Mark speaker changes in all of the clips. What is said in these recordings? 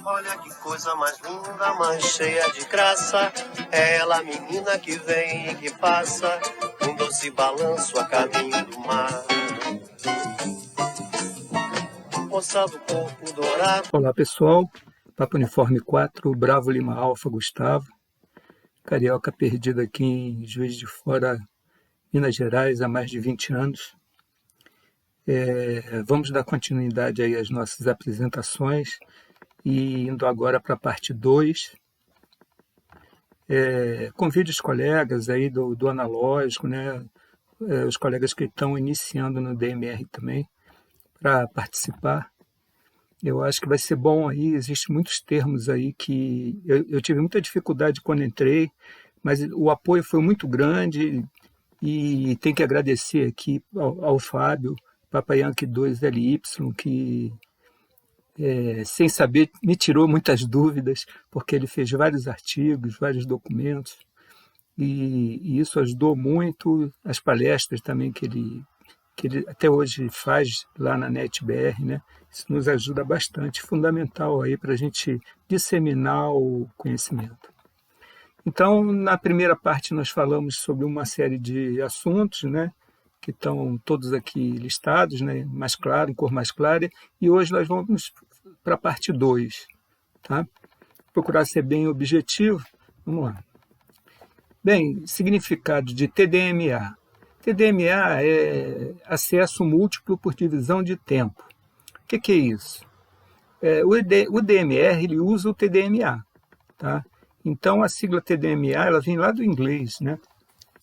Speaker 1: Olha que coisa mais linda, mais cheia de graça. É ela, a menina que vem e que passa, um doce balanço a caminho do mar. Moça do corpo dourado.
Speaker 2: Olá pessoal, Papo Uniforme 4, Bravo Lima Alfa, Gustavo, carioca perdido aqui em Juiz de Fora, Minas Gerais, há mais de 20 anos. Vamos dar continuidade aí às nossas apresentações e indo agora para a parte 2. Convido os colegas aí do analógico, né, os colegas que estão iniciando no DMR também, para participar. Eu acho que vai ser bom aí, existem muitos termos aí que eu tive muita dificuldade quando entrei, mas o apoio foi muito grande e tem que agradecer aqui ao Fábio, Papa Yankee 2LY, que sem saber me tirou muitas dúvidas, porque ele fez vários artigos, vários documentos, e isso ajudou muito, as palestras também que ele até hoje faz lá na NetBR, né? Isso nos ajuda bastante, fundamental aí para a gente disseminar o conhecimento. Então, na primeira parte nós falamos sobre uma série de assuntos, né? Que estão todos aqui listados, né? Mais claro, em cor mais clara, e hoje nós vamos para a parte 2, tá? Procurar ser bem objetivo, vamos lá. Bem, significado de TDMA. TDMA é acesso múltiplo por divisão de tempo. O que é isso? O DMR ele usa o TDMA. Tá? Então, a sigla TDMA ela vem lá do inglês, né?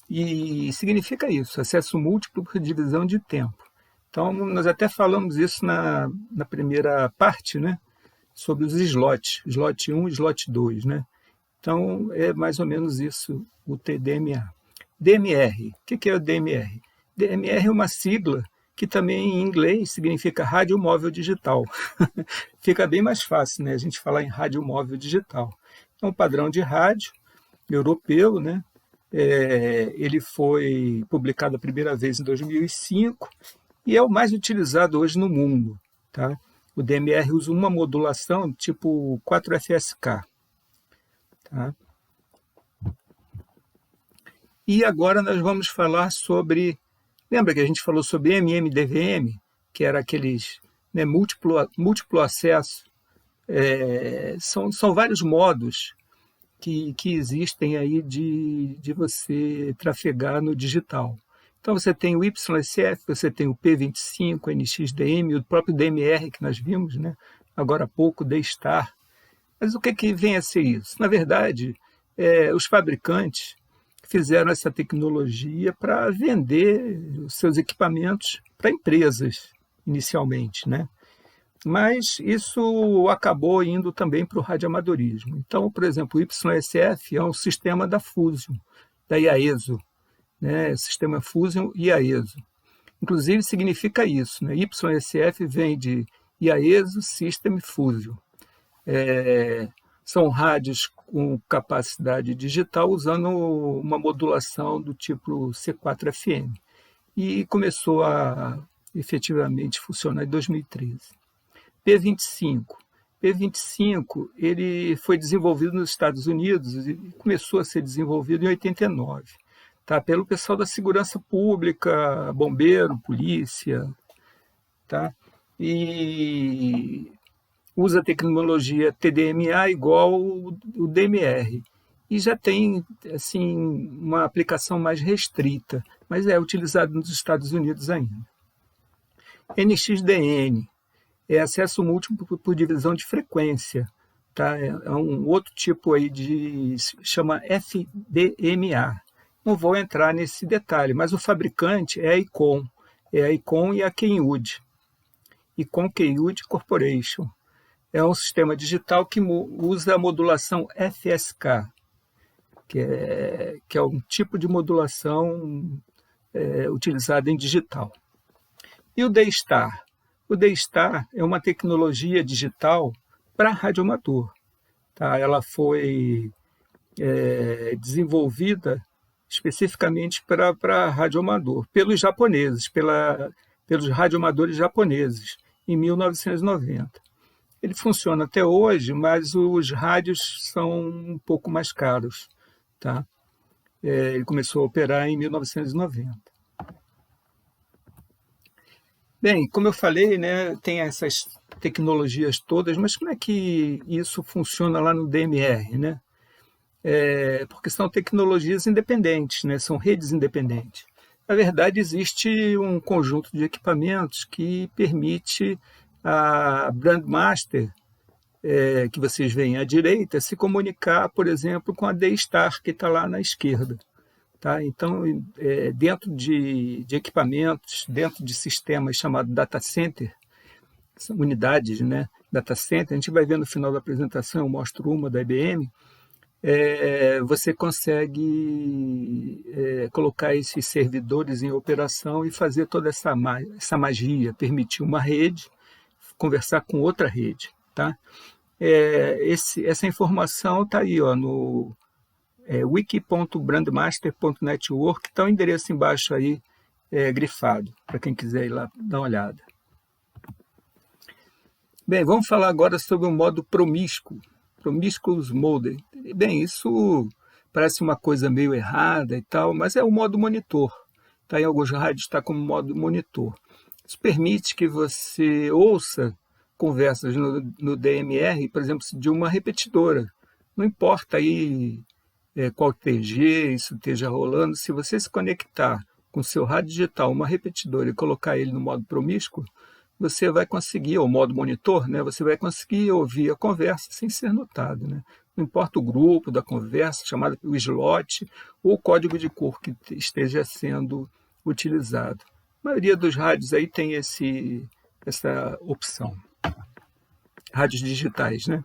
Speaker 2: E significa isso, acesso múltiplo por divisão de tempo. Então, nós até falamos isso na primeira parte, né? Sobre os slots, slot 1 e slot 2. Né? Então, é mais ou menos isso, o TDMA. DMR. O que é o DMR? DMR é uma sigla que também em inglês significa rádio móvel digital. Fica bem mais fácil, né, a gente falar em rádio móvel digital. É um padrão de rádio europeu, né? Ele foi publicado a primeira vez em 2005 e é o mais utilizado hoje no mundo. Tá? O DMR usa uma modulação tipo 4FSK. Tá? E agora nós vamos falar sobre... Lembra que a gente falou sobre MMDVM, que era aqueles, né, múltiplo acesso? São vários modos que existem aí de você trafegar no digital. Então você tem o YSF, você tem o P25, NXDM, o próprio DMR que nós vimos, né? Agora há pouco, D-Star. Mas o que vem a ser isso? Na verdade, os fabricantes fizeram essa tecnologia para vender os seus equipamentos para empresas, inicialmente, né? Mas isso acabou indo também para o radioamadorismo. Então, por exemplo, o YSF é um sistema da Fusion, da IAESO, né? Sistema Fusion e IAESO. Inclusive, significa isso, né? YSF vem de IAESO System Fusion. São rádios com capacidade digital usando uma modulação do tipo C4FM. E começou a efetivamente funcionar em 2013. P25. P25 ele foi desenvolvido nos Estados Unidos e começou a ser desenvolvido em 89. Tá? Pelo pessoal da segurança pública, bombeiro, polícia. Tá? E usa a tecnologia TDMA igual o DMR. E já tem assim, uma aplicação mais restrita, mas é utilizado nos Estados Unidos ainda. NXDN é acesso múltiplo por divisão de frequência. Tá? É um outro tipo aí chama FDMA. Não vou entrar nesse detalhe, mas o fabricante é a Icon. É a Icon e a Kenwood. Icon Kenwood Corporation. É um sistema digital que usa a modulação FSK, que é um tipo de modulação utilizada em digital. E o D-Star? O D-Star é uma tecnologia digital para radioamador. Tá? Ela foi desenvolvida especificamente para radioamador, pelos japoneses, pelos radioamadores japoneses, em 1990. Ele funciona até hoje, mas os rádios são um pouco mais caros, tá? Ele começou a operar em 1990. Bem, como eu falei, né, tem essas tecnologias todas, mas como é que isso funciona lá no DMR, né? Porque são tecnologias independentes, né? São redes independentes. Na verdade, existe um conjunto de equipamentos que permite a Brandmaster, que vocês veem à direita, se comunicar, por exemplo, com a D-Star, que está lá na esquerda. Tá? Então, dentro de equipamentos, dentro de sistemas chamados data center, são unidades, né? Data center, a gente vai ver no final da apresentação, eu mostro uma da IBM, você consegue colocar esses servidores em operação e fazer toda essa magia, permitir uma rede conversar com outra rede. Tá? Essa informação está aí ó, no wiki.brandmaster.network, está o endereço embaixo aí, grifado, para quem quiser ir lá dar uma olhada. Bem, vamos falar agora sobre o modo promíscuo, Promiscuous Mode. Bem, isso parece uma coisa meio errada e tal, mas é o modo monitor. Tá? Em alguns rádios está como modo monitor. Isso permite que você ouça conversas no DMR, por exemplo, de uma repetidora. Não importa aí qual TG isso esteja rolando, se você se conectar com o seu rádio digital, uma repetidora, e colocar ele no modo promíscuo, você vai conseguir, ou modo monitor, né, você vai conseguir ouvir a conversa sem ser notado. Né? Não importa o grupo da conversa, chamado o slot, ou o código de cor que esteja sendo utilizado. A maioria dos rádios aí tem essa opção. Rádios digitais, né?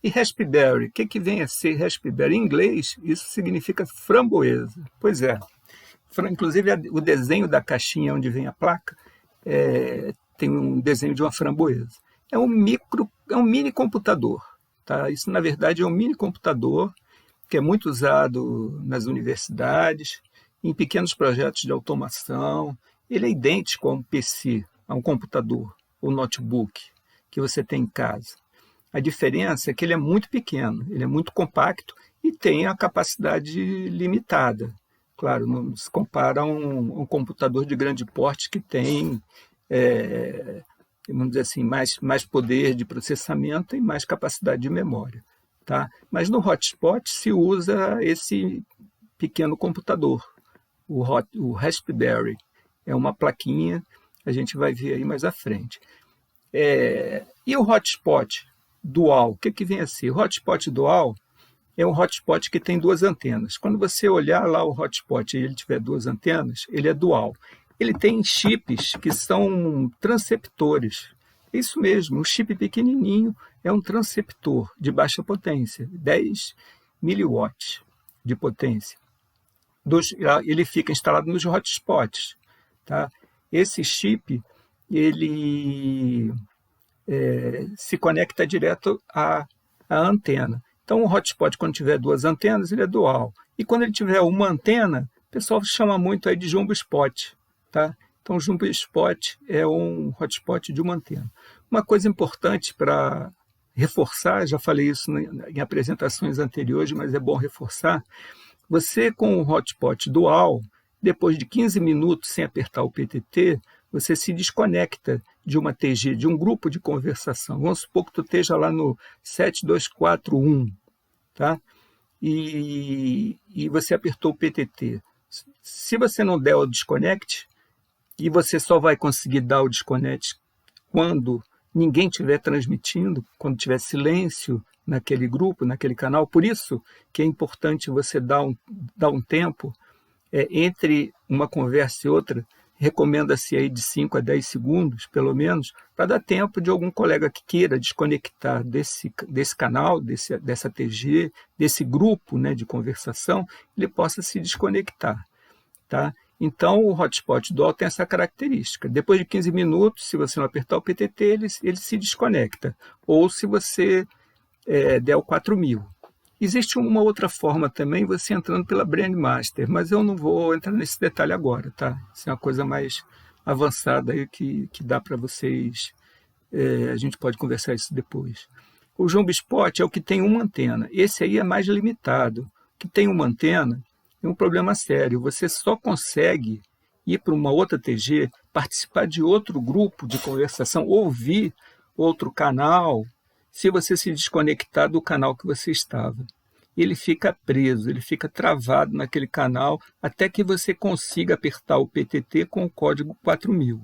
Speaker 2: E Raspberry, o que vem a ser Raspberry? Em inglês, isso significa framboesa. Pois é. Inclusive, o desenho da caixinha onde vem a placa tem um desenho de uma framboesa. É um mini computador. Tá? Isso, na verdade, é um mini computador que é muito usado nas universidades, em pequenos projetos de automação. Ele é idêntico a um PC, a um computador ou notebook que você tem em casa. A diferença é que ele é muito pequeno, ele é muito compacto e tem a capacidade limitada. Claro, não se compara a um computador de grande porte que tem, vamos dizer assim, mais poder de processamento e mais capacidade de memória. Tá? Mas no hotspot se usa esse pequeno computador, o Raspberry. É uma plaquinha, a gente vai ver aí mais à frente. E o hotspot dual, o que vem a ser? O hotspot dual é um hotspot que tem duas antenas. Quando você olhar lá o hotspot e ele tiver duas antenas, ele é dual. Ele tem chips que são transceptores. É isso mesmo, um chip pequenininho é um transceptor de baixa potência, 10 miliwatts de potência. Ele fica instalado nos hotspots. Tá? Esse chip ele se conecta direto à antena. Então, o hotspot, quando tiver duas antenas, ele é dual. E quando ele tiver uma antena, o pessoal chama muito aí de jumbo spot. Tá? Então, o jumbo spot é um hotspot de uma antena. Uma coisa importante para reforçar, já falei isso em apresentações anteriores, mas é bom reforçar, você com o hotspot dual, depois de 15 minutos sem apertar o PTT, você se desconecta de uma TG, de um grupo de conversação. Vamos supor que tu esteja lá no 7241, tá? E você apertou o PTT. Se você não der o desconect, e você só vai conseguir dar o desconect quando ninguém estiver transmitindo, quando tiver silêncio naquele grupo, naquele canal. Por isso que é importante você dar um tempo entre uma conversa e outra. Recomenda-se aí de 5 a 10 segundos, pelo menos, para dar tempo de algum colega que queira desconectar desse canal, dessa TG, desse grupo, né, de conversação, ele possa se desconectar. Tá? Então, o hotspot dual tem essa característica. Depois de 15 minutos, se você não apertar o PTT, ele se desconecta. Ou se você der o 4000. Existe uma outra forma também, você entrando pela Brandmaster, mas eu não vou entrar nesse detalhe agora, tá? Isso é uma coisa mais avançada aí que dá para vocês A gente pode conversar isso depois. O Jumbo Spot é o que tem uma antena. Esse aí é mais limitado. O que tem uma antena é um problema sério. Você só consegue ir para uma outra TG, participar de outro grupo de conversação, ouvir outro canal, se você se desconectar do canal que você estava. Ele fica preso, ele fica travado naquele canal até que você consiga apertar o PTT com o código 4000.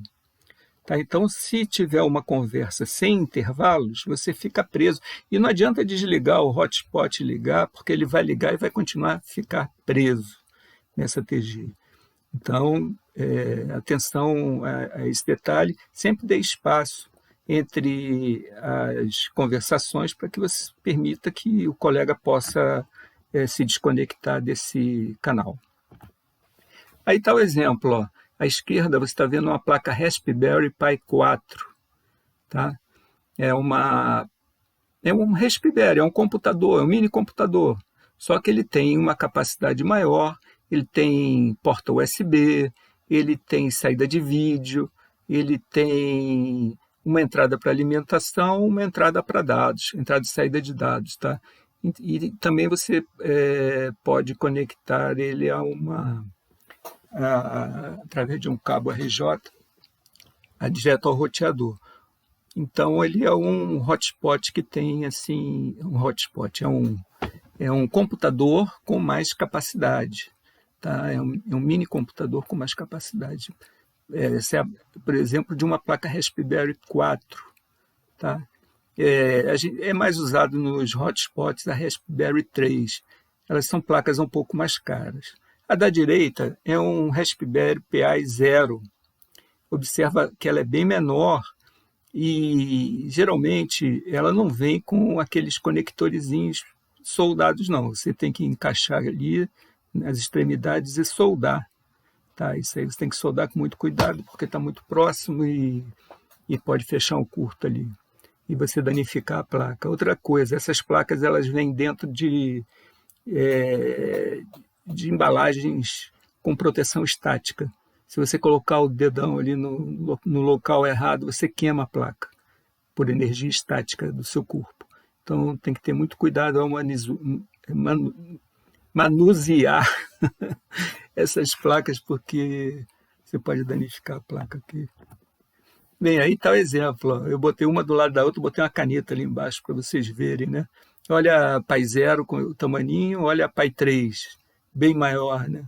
Speaker 2: Tá? Então, se tiver uma conversa sem intervalos, você fica preso. E não adianta desligar o hotspot e ligar, porque ele vai ligar e vai continuar a ficar preso nessa TG. Então, atenção a esse detalhe, sempre dê espaço entre as conversações para que você permita que o colega possa se desconectar desse canal. Aí está o exemplo, ó. À esquerda você está vendo uma placa Raspberry Pi 4. Tá? É um Raspberry, é um computador, é um mini computador. Só que ele tem uma capacidade maior, ele tem porta USB, ele tem saída de vídeo, ele tem uma entrada para alimentação, uma entrada para dados, entrada e saída de dados. Tá? E também você pode conectar ele através de um cabo RJ direto ao roteador. Então ele é um hotspot que tem assim, é um computador com mais capacidade, tá? É um mini computador com mais capacidade. Essa é, por exemplo, de uma placa Raspberry 4, tá? É mais usado nos hotspots da Raspberry 3. Elas são placas um pouco mais caras. A da direita é um Raspberry Pi 0. Observa que ela é bem menor e, geralmente, ela não vem com aqueles conectorzinhos soldados, não. Você tem que encaixar ali nas extremidades e soldar. Tá? Isso aí você tem que soldar com muito cuidado, porque está muito próximo e pode fechar um curto ali. E você danificar a placa. Outra coisa, essas placas elas vêm dentro de embalagens com proteção estática. Se você colocar o dedão ali no local errado, você queima a placa por energia estática do seu corpo. Então tem que ter muito cuidado ao manusear essas placas, porque você pode danificar a placa aqui. Bem, aí está o exemplo. Ó. Eu botei uma do lado da outra, botei uma caneta ali embaixo para vocês verem, né? Olha a Pi 0 com o tamaninho, olha a Pi 3, bem maior, né?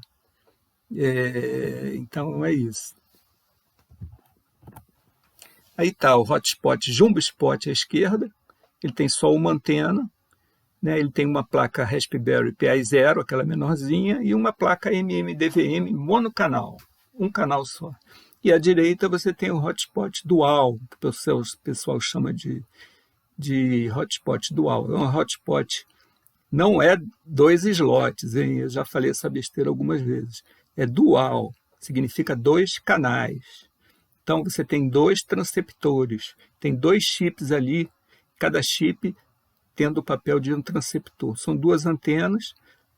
Speaker 2: Então é isso. Aí está o hotspot Jumbo Spot à esquerda, ele tem só uma antena, né? Ele tem uma placa Raspberry Pi 0, aquela menorzinha, e uma placa MMDVM monocanal, um canal só. E à direita você tem o hotspot dual, que o pessoal chama de hotspot dual. É um hotspot, não é 2 slots, hein? Eu já falei essa besteira algumas vezes. É dual, significa 2 canais. Então você tem 2 transceptores, tem 2 chips ali, cada chip tendo o papel de um transceptor. São 2 antenas,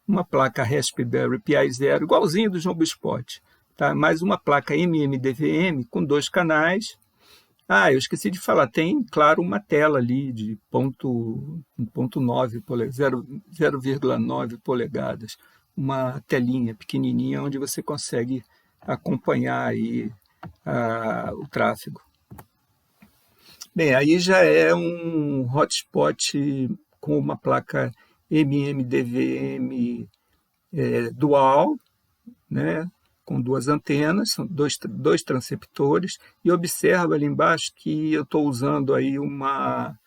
Speaker 2: uma placa Raspberry Pi 0, igualzinho do Jumbo Spot, tá? Mais uma placa MMDVM com 2 canais. Eu esqueci de falar, tem, claro, uma tela ali de 0,9 polegadas, uma telinha pequenininha onde você consegue acompanhar aí o tráfego. Bem, aí já é um hotspot com uma placa MMDVM dual, né? Com 2 antenas, são dois transceptores, e observa ali embaixo que eu estou usando aí uma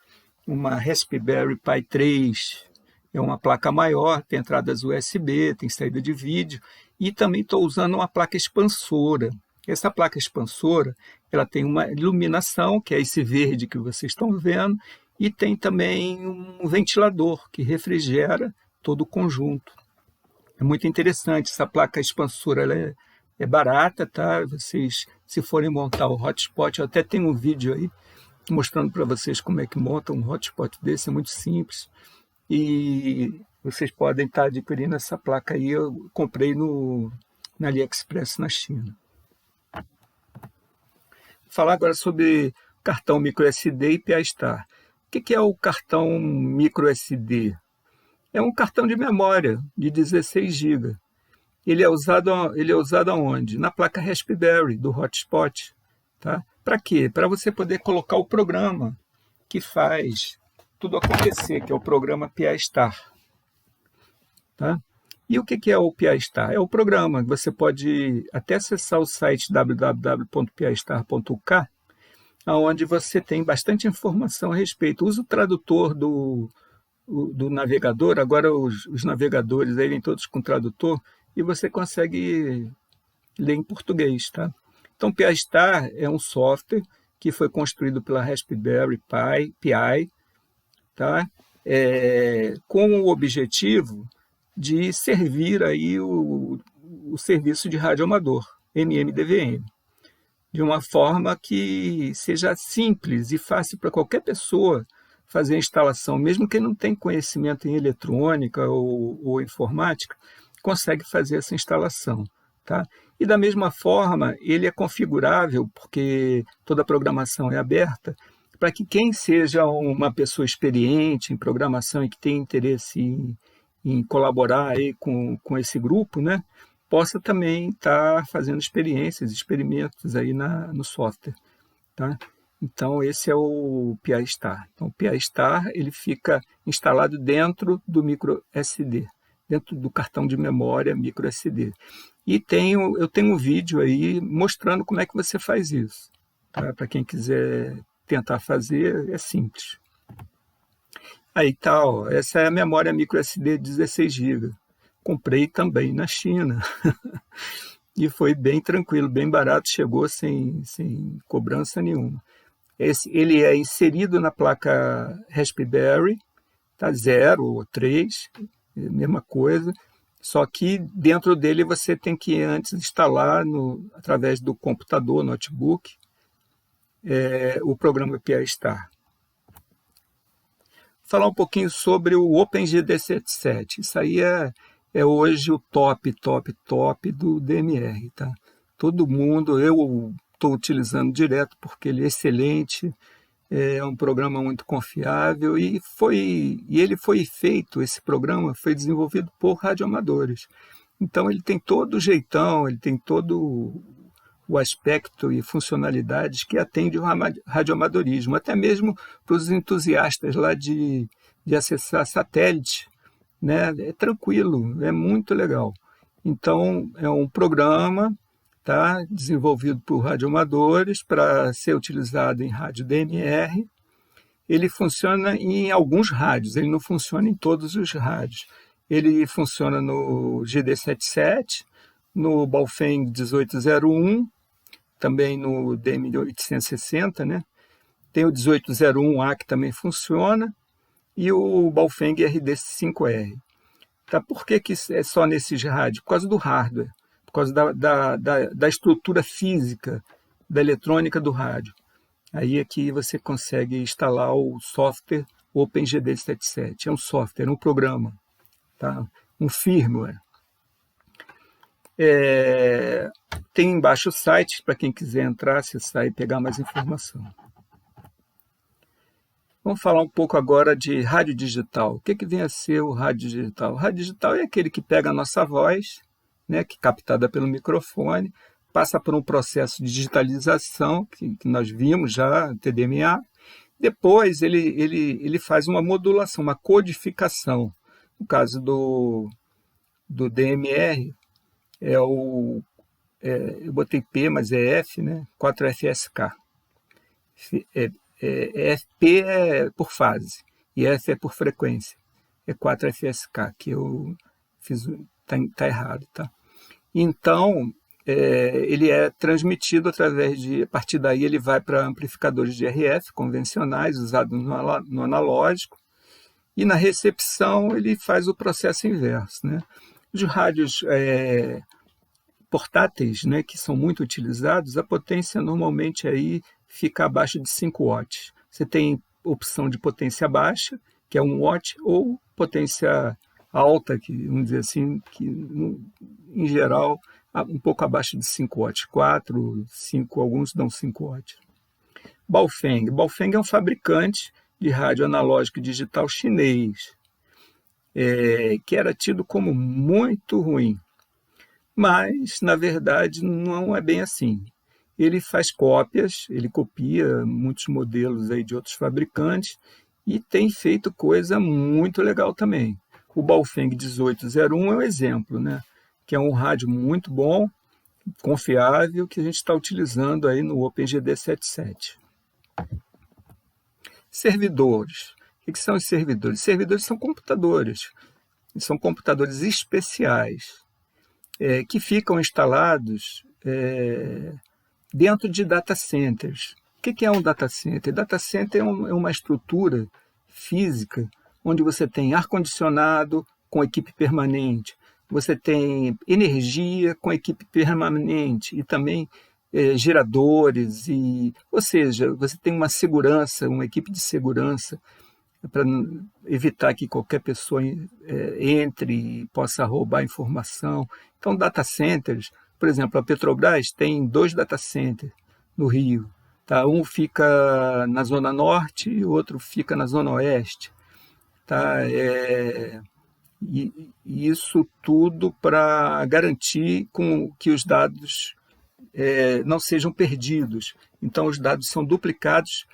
Speaker 2: Raspberry Pi 3, é uma placa maior, tem entradas USB, tem saída de vídeo, e também estou usando uma placa expansora. Essa placa expansora, ela tem uma iluminação, que é esse verde que vocês estão vendo, e tem também um ventilador que refrigera todo o conjunto. É muito interessante, essa placa expansora ela é barata, tá? Vocês, se forem montar o hotspot, eu até tenho um vídeo aí mostrando para vocês como é que monta um hotspot desse, é muito simples. E vocês podem estar adquirindo essa placa aí, eu comprei na AliExpress na China. Vou falar agora sobre cartão microSD e PA-Star. O que é o cartão microSD? É um cartão de memória de 16 GB. Ele é usado aonde? Na placa Raspberry do hotspot. Tá? Para quê? Para você poder colocar o programa que faz tudo acontecer, que é o programa PA-Star. Tá? E o que é o PA-Star? É o programa. Você pode até acessar o site www.pastar.uk, onde você tem bastante informação a respeito. Usa o tradutor do navegador, agora os navegadores aí vêm todos com tradutor, e você consegue ler em português. Tá? Então, PA-Star é um software que foi construído pela Raspberry Pi, tá? Com o objetivo de servir aí o serviço de rádio amador, MMDVM, de uma forma que seja simples e fácil para qualquer pessoa fazer a instalação, mesmo quem não tem conhecimento em eletrônica ou informática, consegue fazer essa instalação. Tá? E da mesma forma, ele é configurável, porque toda a programação é aberta, para que quem seja uma pessoa experiente em programação e que tenha interesse em colaborar aí com esse grupo, né, possa também estar fazendo experimentos aí no software. Tá? Então, esse é o PA-Star. Então, o PA-Star ele fica instalado dentro do microSD, dentro do cartão de memória microSD. E eu tenho um vídeo aí mostrando como é que você faz isso. Tá? Para quem quiser tentar fazer, é simples. Aí tá, ó, essa é a memória microSD de 16 GB. Comprei também na China. E foi bem tranquilo, bem barato, chegou sem cobrança nenhuma. Ele é inserido na placa Raspberry, tá, 0 ou 3, mesma coisa, só que dentro dele você tem que antes instalar, através do computador, notebook, o programa PA-Star. Falar um pouquinho sobre o OpenGD77. Isso aí é hoje o top do DMR. Tá? Todo mundo, eu estou utilizando direto porque ele é excelente, é um programa muito confiável e ele foi feito, esse programa foi desenvolvido por radioamadores. Então ele tem todo o jeitão, ele tem todo o aspecto e funcionalidades que atende o radioamadorismo, até mesmo para os entusiastas lá de acessar satélite, né? É tranquilo, é muito legal. Então, é um programa, tá, desenvolvido por radioamadores para ser utilizado em rádio DMR. Ele funciona em alguns rádios, ele não funciona em todos os rádios. Ele funciona no GD77, no Baofeng 1801, também no DM860, né? Tem o 1801A que também funciona, e o Baofeng RD5R. Tá? Por que é só nesses rádios? Por causa do hardware, por causa da estrutura física, da eletrônica do rádio. Aí é que você consegue instalar o software OpenGD77. É um software, é um programa, tá? Um firmware. Tem embaixo o site para quem quiser entrar, acessar e pegar mais informação. Vamos falar um pouco agora de rádio digital. O que vem a ser o rádio digital? O rádio digital é aquele que pega a nossa voz, né, que é captada pelo microfone, passa por um processo de digitalização, que nós vimos já, TDMA. Depois ele faz uma modulação, uma codificação. No caso do DMR, eu botei P, mas é F, né? 4FSK. P é por fase e F é por frequência. É 4FSK, que eu fiz, tá errado, tá? Então, ele é transmitido a partir daí ele vai para amplificadores de RF convencionais, usados no analógico, e na recepção ele faz o processo inverso, né? Os rádios portáteis, né, que são muito utilizados, a potência normalmente aí fica abaixo de 5 watts. Você tem opção de potência baixa, que é 1 watt, ou potência alta, que vamos dizer assim, que em geral um pouco abaixo de 5 watts, 4, 5, alguns dão 5 watts. Baofeng. Baofeng é um fabricante de rádio analógico e digital chinês, que era tido como muito ruim. Mas, na verdade, não é bem assim. Ele faz cópias, ele copia muitos modelos aí de outros fabricantes e tem feito coisa muito legal também. O Baofeng 1801 é um exemplo, né? Que é um rádio muito bom, confiável, que a gente está utilizando aí no OpenGD 77. Servidores. O que são os servidores? Servidores são computadores especiais, que ficam instalados dentro de data centers. O que é um data center? Data center é uma estrutura física onde você tem ar-condicionado com equipe permanente, você tem energia com equipe permanente e também geradores, ou seja, você tem uma segurança, uma equipe de segurança para evitar que qualquer pessoa entre e possa roubar informação. Então, data centers, por exemplo, a Petrobras tem 2 data centers no Rio. Tá? Um fica na Zona Norte e o outro fica na Zona Oeste. Tá? E isso tudo para garantir que os dados não sejam perdidos. Então, os dados são duplicados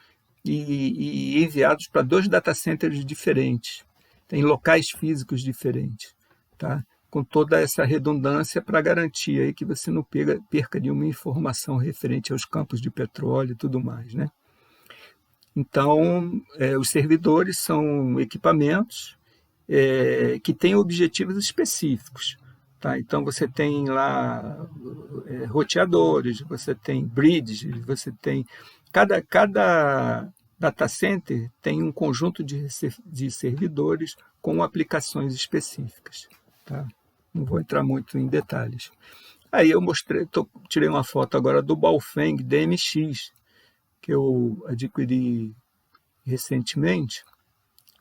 Speaker 2: e enviados para 2 data centers diferentes, em locais físicos diferentes, tá? Com toda essa redundância para garantir aí que você não perca nenhuma informação referente aos campos de petróleo e tudo mais, né? Então, os servidores são equipamentos que têm objetivos específicos. Tá? Então, você tem lá roteadores, você tem bridges, você tem... Cada data center tem um conjunto de servidores com aplicações específicas. Tá? Não vou entrar muito em detalhes. Aí eu tirei uma foto agora do Baofeng DMX, que eu adquiri recentemente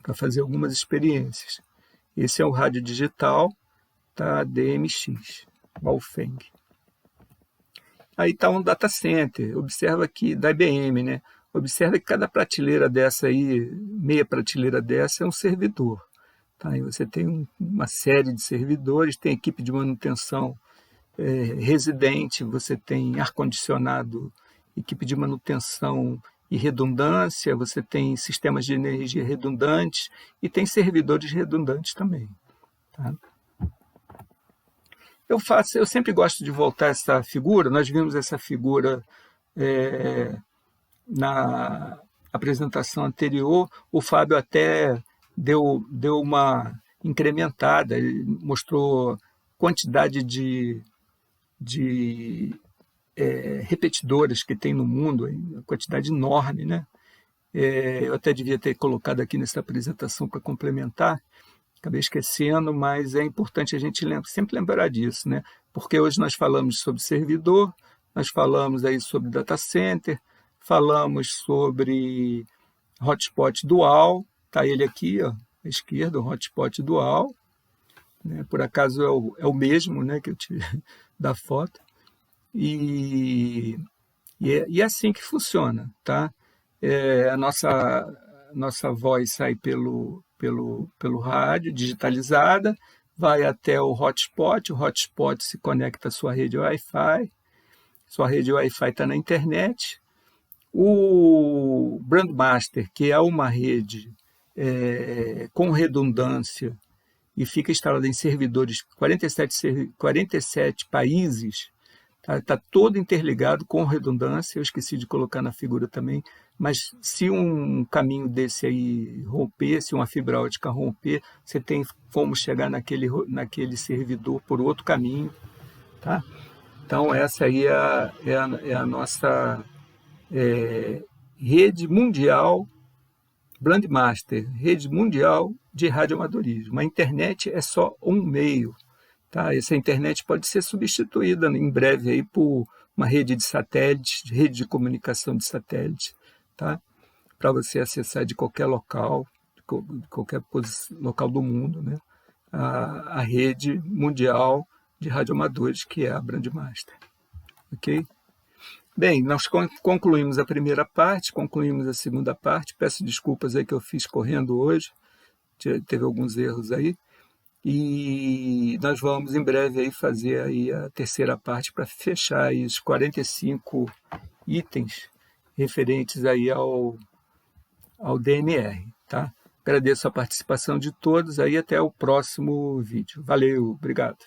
Speaker 2: para fazer algumas experiências. Esse é o rádio digital, tá? DMX, Baofeng. Aí está um data center, observa aqui da IBM, né? Observa que cada prateleira dessa aí, meia prateleira dessa é um servidor. Tá? E você tem uma série de servidores, tem equipe de manutenção residente, você tem ar-condicionado, equipe de manutenção e redundância, você tem sistemas de energia redundantes e tem servidores redundantes também. Tá? Eu sempre gosto de voltar a essa figura, nós vimos essa figura na apresentação anterior, o Fábio até deu uma incrementada, ele mostrou quantidade de repetidoras que tem no mundo, uma quantidade enorme, né? Eu até devia ter colocado aqui nessa apresentação para complementar, acabei esquecendo, mas é importante a gente sempre lembrar disso, né? Porque hoje nós falamos sobre servidor, nós falamos aí sobre data center, falamos sobre hotspot dual, está ele aqui, ó, à esquerda, o hotspot dual, né? Por acaso é o mesmo, né, que eu tive da foto, e é assim que funciona, tá? A nossa voz sai pelo rádio, digitalizada, vai até o hotspot se conecta à sua rede Wi-Fi, sua rede Wi-Fi está na internet. O Brandmaster, que é uma rede com redundância e fica instalada em servidores 47 países, está todo interligado com redundância, eu esqueci de colocar na figura também, mas se um caminho desse aí romper, se uma fibra ótica romper, você tem como chegar naquele servidor por outro caminho. Tá? Então, essa aí é a nossa rede mundial, Brandmaster, rede mundial de radioamadorismo. A internet é só um meio. Tá? Essa internet pode ser substituída em breve aí por uma rede de satélites, rede de comunicação de satélite, tá? Para você acessar de qualquer local, de qualquer local do mundo, né? A rede mundial de radioamadores, que é a Brandmaster. Ok? Bem, nós concluímos a primeira parte, concluímos a segunda parte. Peço desculpas aí que eu fiz correndo hoje, teve alguns erros aí. E nós vamos em breve aí fazer aí a terceira parte para fechar aí os 45 itens referentes aí ao DMR, tá? Agradeço a participação de todos aí, até o próximo vídeo. Valeu, obrigado.